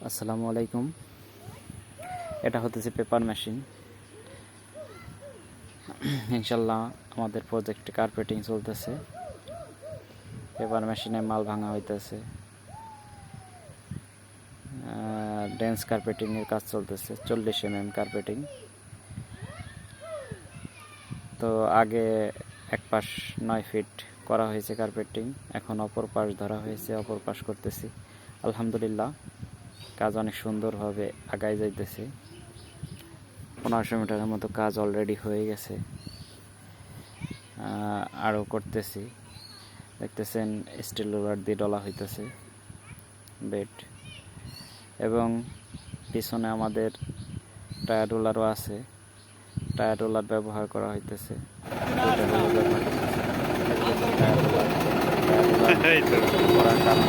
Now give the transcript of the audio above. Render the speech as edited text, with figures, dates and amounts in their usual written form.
আসসালামু আলাইকুম। এটা হতেছে পেপার মেশিন। ইনশাল্লাহ আমাদের প্রজেক্টে কার্পেটিং চলতেছে। পেপার মেশিনে মাল ভাঙা হইতেছে, ডেন্স কার্পেটিংয়ের কাজ চলতেছে, 40 mm কার্পেটিং। তো আগে এক পাশ 9 ফিট করা হয়েছে কার্পেটিং, এখন অপর পাশ ধরা হয়েছে, অপর পাশ করতেছি। আলহামদুলিল্লাহ কাজ অনেক সুন্দরভাবে আগায় যাইতেছে। 1500 মিটারের মতো কাজ অলরেডি হয়ে গেছে, আরও করতেছি। দেখতেছেন স্টিল রোলার দিয়ে ডলা হইতেছে বেড, এবং পিছনে আমাদের টায়ার রোলারও আছে। টায়ার রোলার ব্যবহার করা হইতেছে, করার কারণ